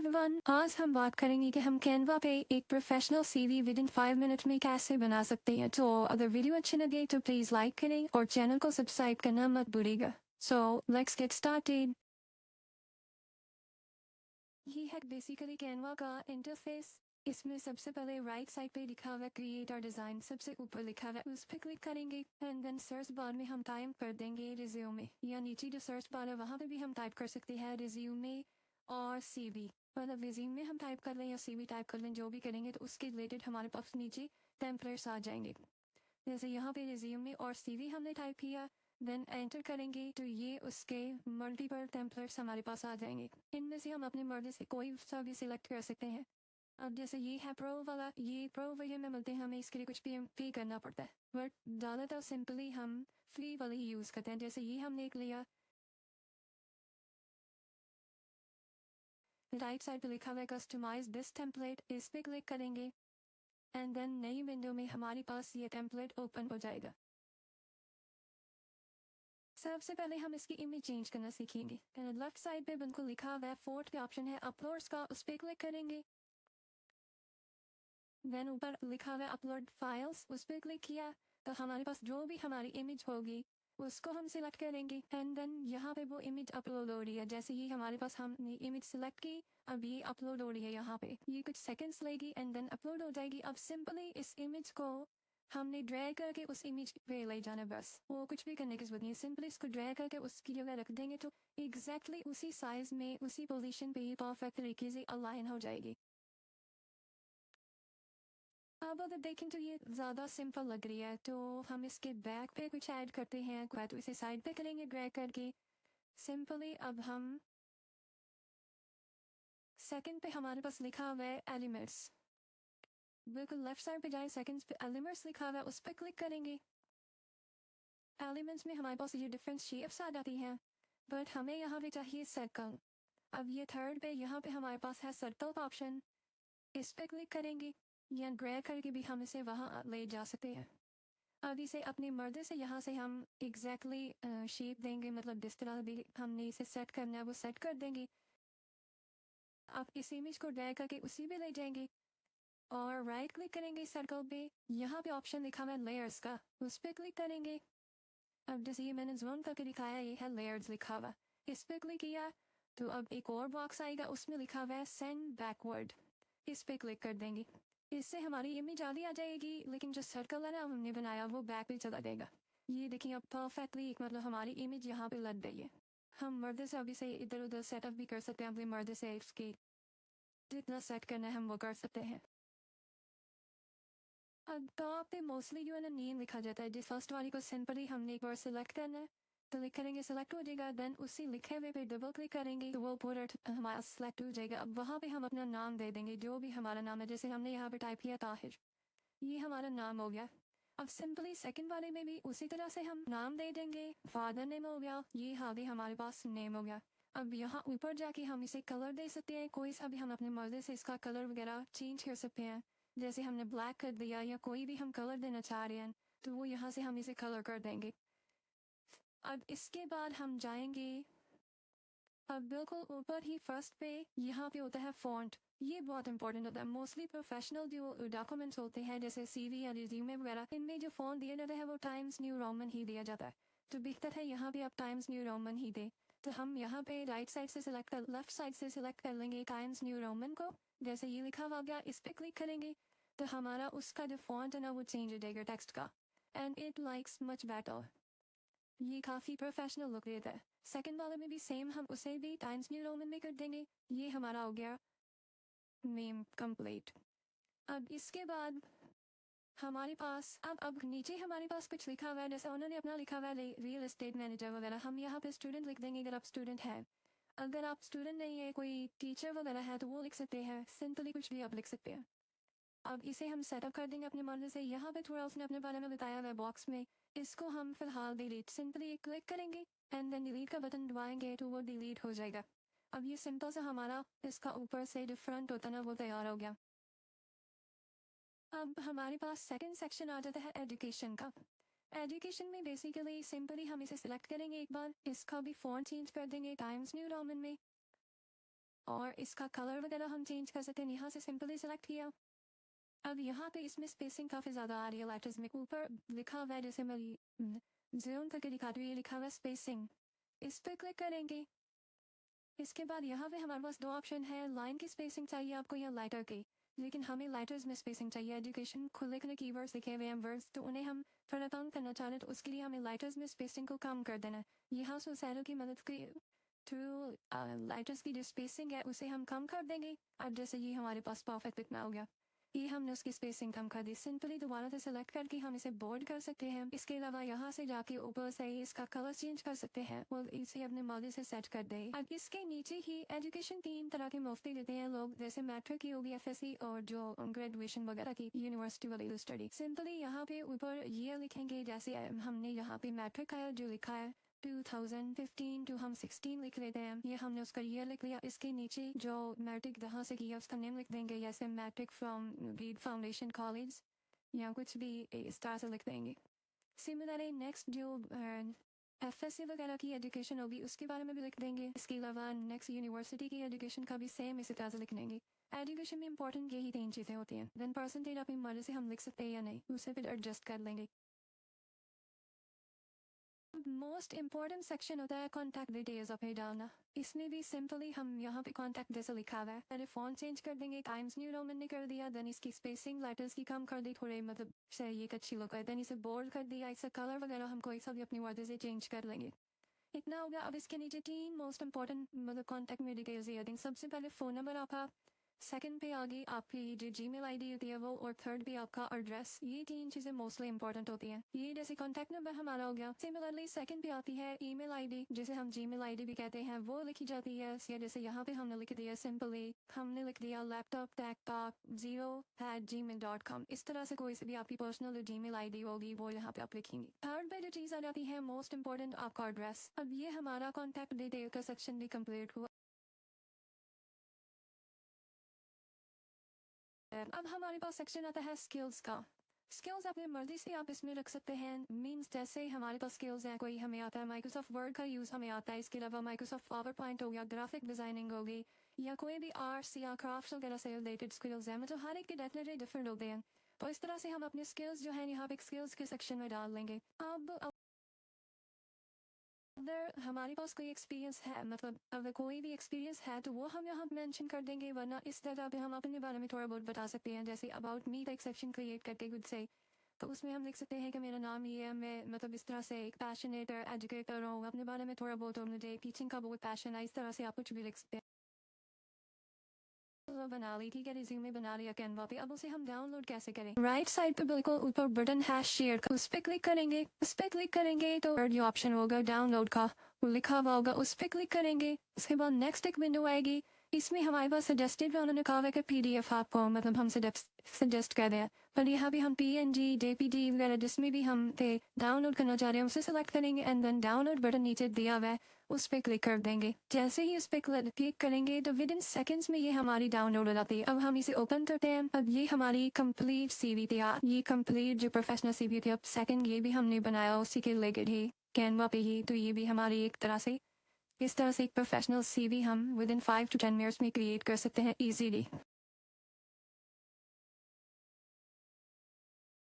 Everyone, आज हम बात करेंगे कि हम कैनवा पे एक professional CV with in 5 minute में कैसे बना सकते हैं। तो अगर वीडियो अच्छी लगे तो प्लीज़ लाइक करें और चैनल को सब्सक्राइब करना मत भूलिएगा। So let's get started. ये है बेसिकली कैनवा का इंटरफेस। इसमें सबसे पहले राइट साइड पे लिखा हुआ क्रिएट और डिज़ाइन, सबसे ऊपर लिखा हुआ उस पर क्लिक करेंगे एंड देन सर्च बार में हम टाइप कर देंगे रिज्यूमे, या नीचे जो सर्च बार है वहाँ पे भी हम टाइप कर सकते हैं रिज्यूमे और सीवी। मतलब रिज्यूमे हम टाइप कर लें या सीवी टाइप कर लें, जो भी करेंगे तो उसके रिलेटेड हमारे पास नीचे टेम्पलेट्स आ जाएंगे। जैसे यहाँ पे रिज्यूमे और सीवी हमने टाइप किया, देन एंटर करेंगे तो ये उसके मल्टीपल टेम्पलेट्स हमारे पास आ जाएंगे। इनमें से हम अपने मर्जी से कोई सा भी सिलेक्ट कर सकते हैं। अब जैसे ये है प्रो वाला, ये प्रो वर्जन में मिलते हैं, हमें इसके लिए कुछ पे करना पड़ता है, बट ज़्यादातर सिंपली हम फ्री वाले ही यूज़ करते हैं। जैसे ये हमने एक लिया, राइट साइड पे लिखा हुआ है कस्टमाइज दिस टेम्पलेट, इस पे क्लिक करेंगे एंड देन नई विंडो में हमारे पास ये टेम्पलेट ओपन हो जाएगा। सबसे पहले हम इसकी इमेज चेंज करना सीखेंगे। लेफ्ट साइड पे बिल्कुल लिखा हुआ है फोर्थ पे ऑप्शन है अपलोड्स का, उस पर क्लिक करेंगे। देन ऊपर लिखा हुआ है अपलोड फाइल्स, उस पर क्लिक किया तो हमारे पास जो भी हमारी इमेज होगी उसको हम सिलेक्ट करेंगे एंड देन यहाँ पे वो इमेज अपलोड हो रही है। जैसे ही हमारे पास हमने इमेज सिलेक्ट की, अब ये अपलोड हो रही है, यहाँ पे ये कुछ सेकंड्स लेगी एंड देन अपलोड हो जाएगी। अब सिंपली इस इमेज को हमने ड्रैग करके उस इमेज पे ले जाना, बस वो कुछ भी करने की जरूरत नहीं है। सिंपली इसको ड्रैग करके उसकी जगह रख देंगे तो एग्जैक्टली उसी साइज में उसी पोजीशन पे परफेक्ट तरीके से अलाइन हो जाएगी। अब अगर देखें तो ये ज़्यादा सिंपल लग रही है, तो हम इसके बैक पे कुछ ऐड करते हैं, तो इसे साइड पे करेंगे ड्रैग करके। सिंपली अब हम सेकंड पे हमारे पास लिखा हुआ है एलिमेंट्स, बिल्कुल लेफ्ट साइड पे जाए, सेकंड्स पे एलिमेंट्स लिखा हुआ है, उस पर क्लिक करेंगे। एलिमेंट्स में हमारे पास ये डिफरेंट शेप्स आ जाती हैं, बट हमें यहाँ पे चाहिए सर्कल। अब ये थर्ड पे यहाँ पे हमारे पास है सर्कल का ऑप्शन, इस पर क्लिक करेंगे या ड्रैग करके भी हम इसे वहाँ ले जा सकते हैं। अब इसे अपनी मर्जी से यहाँ से हम एग्जैक्टली शेप देंगे, मतलब जिस तरह भी हमने इसे सेट करना है वो सेट कर देंगे। अब इस इमेज को ड्रैग करके उसी पे ले जाएंगे और राइट क्लिक करेंगे सर्कल पे, यहाँ पे ऑप्शन लिखा हुआ है लेयर्स का, उस पर क्लिक करेंगे। अब जैसे ये मैंने ज़ूम करके दिखाया, ये है लेयर्स लिखा हुआ, इस पर क्लिक किया तो अब एक और बॉक्स आएगा, उसमें लिखा हुआ है सेंड बैकवर्ड, इस पर क्लिक कर देंगे। इससे हमारी इमेज आधी आ जाएगी, लेकिन जो सर्कल है ना हमने बनाया वो बैक पे चला जाएगा। ये देखिए अब परफेक्टली एक मतलब हमारी इमेज यहाँ पे लग गई है। हम मर्द से अभी से इधर उधर सेटअप भी कर सकते हैं, अपने मर्द से इसके जितना सेट करना है हम वो कर सकते हैं। अब टॉप पे मोस्टली जो है ना नेम लिखा जाता है, जिस फर्स्ट वाली को सिंपली हमने एक बार सिलेक्ट करना है, क्लिक करेंगे सिलेक्ट हो जाएगा, देन उसी लिखे हुए पे डबल क्लिक करेंगे तो वो पूरा हमारा सिलेक्ट हो जाएगा। अब वहाँ पे हम अपना नाम दे देंगे, जो भी हमारा नाम है। जैसे हमने यहाँ पे टाइप किया ताहिर, ये हमारा नाम हो गया। अब सिंपली सेकंड वाले में भी उसी तरह से हम नाम दे देंगे, फादर नेम हो गया, ये हावी हमारे पास नेम हो गया। अब यहाँ ऊपर जाके हम इसे कलर दे सकते हैं, कोई सा भी हम अपने मर्जी से इसका कलर वगैरह चेंज कर सकते हैं। जैसे हमने ब्लैक कर दिया या कोई भी हम कलर देना चाह रहे हैं तो वो यहाँ से हम इसे कलर कर देंगे। अब इसके बाद हम जाएंगे, अब बिल्कुल ऊपर ही फर्स्ट पे यहाँ पे होता है फॉन्ट, ये बहुत इंपॉर्टेंट होता है। मोस्टली प्रोफेशनल जो डॉक्यूमेंट्स होते हैं जैसे सीवी या रिज्यूमे वगैरह, इनमें जो फॉन्ट दिया जाता है वो टाइम्स न्यू रोमन ही दिया जाता है, तो बेहतर है यहाँ पे आप टाइम्स न्यू रोमन ही दे। तो हम यहाँ पे राइट साइड से सिलेक्ट कर लेफ्ट साइड से सिलेक्ट कर लेंगे टाइम्स न्यू रोमन को, जैसे ये लिखा हुआ गया इस पर क्लिक करेंगे तो हमारा उसका जो फॉन्ट है ना वो चेंज हो जाएगा टेक्स्ट का, and it likes much better, ये काफ़ी प्रोफेशनल लुक देता है। सेकंड वाले में भी सेम, हम उसे भी टाइम्स न्यू रोमन में कर देंगे। ये हमारा हो गया नेम कंप्लीट। अब इसके बाद हमारे पास अब नीचे हमारे पास कुछ लिखा हुआ है, जैसे उन्होंने अपना लिखा हुआ है रियल एस्टेट मैनेजर वगैरह, हम यहाँ पे स्टूडेंट लिख देंगे अगर आप स्टूडेंट हैं। अगर आप स्टूडेंट नहीं है, कोई टीचर वगैरह है तो वो लिख सकते हैं, सिंपली कुछ भी आप लिख सकते हैं। अब इसे हम सेटअप कर देंगे अपने मर्जी से। यहाँ पे थोड़ा उसने अपने बारे में बताया हुआ है बॉक्स में, इसको हम फिलहाल डिलीट, सिंपली क्लिक करेंगे एंड देन डिलीट का बटन दबाएंगे तो वो डिलीट हो जाएगा। अब ये सिंपल सा हमारा इसका ऊपर से जो फ्रंट होता है ना वो तैयार हो गया। अब हमारे पास सेकंड सेक्शन आ जाता है एजुकेशन का। एजुकेशन में बेसिकली सिंपली हम इसे सिलेक्ट करेंगे एक बार, इसका भी फॉन्ट चेंज कर देंगे टाइम्स न्यू रोमन में। और इसका कलर वगैरह हम चेंज कर सकते हैं। यहाँ से सिंपली सेलेक्ट किया। अब यहाँ पे इसमें स्पेसिंग काफ़ी ज़्यादा आ रही है लेटर्स में। ऊपर लिखा हुआ है, जैसे मैं ज़ूम करके दिखाती हूँ, ये लिखा हुआ है स्पेसिंग, इस पर क्लिक करेंगे। इसके बाद यहाँ पे हमारे पास दो ऑप्शन है, लाइन की स्पेसिंग चाहिए आपको या लेटर की, लेकिन हमें लेटर्स में स्पेसिंग चाहिए। एजुकेशन खुले खुले कीवर्ड्स लिखे हुए हैं वर्ड्स, तो उन्हें हम थोड़ा कम करना चाह रहे हैं, तो उसके लिए हमें लेटर्स में स्पेसिंग को कम कर देना है। यहाँ से सैरो की मदद के थ्रू लेटर्स की जो स्पेसिंग है उसे हम कम कर देंगे। अब जैसे ये हमारे पास परफेक्ट इतना हो गया, ये हमने उसकी स्पेसिंग कम कर दी। सिंपली दोबारा से सेलेक्ट करके हम इसे बोल्ड कर सकते हैं। इसके अलावा यहाँ से जाके ऊपर से इसका कलर चेंज कर सकते हैं, वो इसे अपने मर्जी से सेट कर दे। अब इसके नीचे ही एजुकेशन 3 तरह के मुफ्ती देते हैं लोग, जैसे मैट्रिक की होगी, एफएससी, और जो ग्रेजुएशन वगैरह की यूनिवर्सिटी वाली स्टडी। सिंपली यहाँ पे ऊपर ये लिखेंगे, जैसे हमने यहाँ पे मैट्रिक का जो लिखा है 2015 to हम 16 लिख लेते हैं, ये हमने उसका ईयर लिख लिया। इसके नीचे जो मैट्रिक जहाँ से किया उसका नेम लिख देंगे, जैसे matric from Reed Foundation College या कुछ भी इस तरह से लिख देंगे। सिमिलरली नेक्स्ट जो एफएससी वगैरह की एजुकेशन होगी उसके बारे में भी लिख देंगे। इसके अलावा नेक्स्ट यूनिवर्सिटी की एजुकेशन का भी सेम इसी तरह से लिख देंगे। एजुकेशन में इंपॉर्टेंट यही 3 चीज़ें होती हैं। देन परसेंटेज अपनी मर्जी से हम लिख सकते हैं या नहीं, उसे फिर एडजस्ट कर लेंगे। मोस्ट इम्पॉर्टेंट सेक्शन होता है कॉन्टैक्ट डिटेल्स अपने डालना। इसमें भी सिंपली हम यहाँ पे कॉन्टैक्ट जैसे लिखा हुआ है, पहले फॉन्ट चेंज कर देंगे, टाइम्स न्यू रोमन ने कर दिया, देन इसकी स्पेसिंग लेटर्स की कम कर दी, थोड़े मतलब से ये अच्छी लुक है, देन इसे बोल्ड कर दिया, इसका कलर वगैरह हम कोई सा भी अपनी मर्जी से चेंज कर लेंगे। इतना हो गया। अब इसके नीचे 3 मोस्ट इंपॉर्टेंट मतलब कॉन्टैक्ट में डिटेल्स ये देंगे। सबसे पहले फ़ोन नंबर आपका, सेकंड पे आगे आपकी जो जीमेल आईडी होती है वो, और थर्ड पे आपका एड्रेस। ये 3 चीज़ें मोस्टली इंपॉर्टेंट होती हैं। ये जैसे कॉन्टैक्ट नंबर हमारा हो गया। सिमिलरली सेकंड पे आती है ईमेल आईडी, जिसे हम जीमेल आईडी भी कहते हैं, वो लिखी जाती है। या जैसे यहाँ पे हमने लिख दिया, सिंपली हमने लिख दिया laptop0@gmail.com। इस तरह से कोई से भी आपकी पर्सनल जीमेल आईडी होगी वो यहाँ पे आप लिखेंगे। थर्ड पे जो चीज़ आ जाती है मोस्ट इंपॉर्टेंट, आपका एड्रेस। अब ये हमारा कॉन्टैक्ट डिटेल का सेक्शन भी कम्प्लीट हुआ। अब हमारे पास सेक्शन आता है स्किल्स का। स्किल्स अपनी मर्जी से आप इसमें रख सकते हैं। मींस जैसे हमारे पास स्किल्स हैं, कोई हमें आता है माइक्रोसॉफ्ट वर्ड का यूज़ हमें आता है, इसके अलावा माइक्रोसॉफ्ट पावर पॉइंट हो गया, ग्राफिक डिज़ाइनिंग होगी, या कोई भी आर्ट्स या क्राफ्ट्स वगैरह से रिलेटेड स्किल्स हैं। मतलब हर एक के डेफिनेटली डिफरेंट होते हैं, तो इस तरह से हम अपने स्किल्स जो हैं यहाँ पे स्किल्स के सेक्शन में डाल लेंगे। अब अगर हमारे पास कोई एक्सपीरियंस है, मतलब अगर कोई भी एक्सपीरियंस है तो वो हम यहाँ मेंशन कर देंगे, वरना इस तरह पे हम अपने बारे में थोड़ा बहुत बता सकते हैं। जैसे अबाउट मी का एक सेक्शन क्रिएट करके कुछ से, तो उसमें हम लिख सकते हैं कि मेरा नाम ये है, मैं मतलब इस तरह से एक पैशनेट एजुकेटर हूँ, अपने बारे में थोड़ा बहुत, और मुझे टीचिंग का बहुत पैशन है। इस तरह से आप कुछ भी लिख सकते हैं। बना ली, ठीक है, रिज्यूमे बना लिया कैनवा पे। अब उसे हम डाउनलोड कैसे करें? राइट साइड पे बिल्कुल ऊपर बटन है शेयर का, उस पर क्लिक करेंगे। उस पर क्लिक करेंगे तो ये ऑप्शन होगा डाउनलोड का, वो लिखा हुआ होगा, उस पर क्लिक करेंगे। उसके बाद नेक्स्ट एक विंडो आएगी। इसमें हमारे पास सजेस्टेड भी उन्होंने कहा है कि PDF आपको मतलब हम सजेस्ट कर दें, पर यहाँ भी हम PNG JPG वगैरह जिसमें भी हम थे डाउनलोड करना चाह रहे हैं उसे सेलेक्ट करेंगे, एंड देन डाउनलोड बटन नीचे दिया हुआ है उस पर क्लिक कर देंगे। जैसे ही उस पर क्लिक करेंगे तो विद इन सेकेंड्स में ये हमारी डाउनलोड हो जाती है। अब हम इसे ओपन करते हैं। अब ये हमारी कंप्लीट CV थी, ये कंप्लीट जो प्रोफेशनल CV थी। अब सेकंड ये भी हमने बनाया उसी के रिलेटेड ही कैनवा पे ही, तो ये भी हमारी एक तरह से इस तरह से एक प्रोफेशनल CV हम विद इन 5 to 10 मिनट्स में क्रिएट कर सकते हैं ईजीली।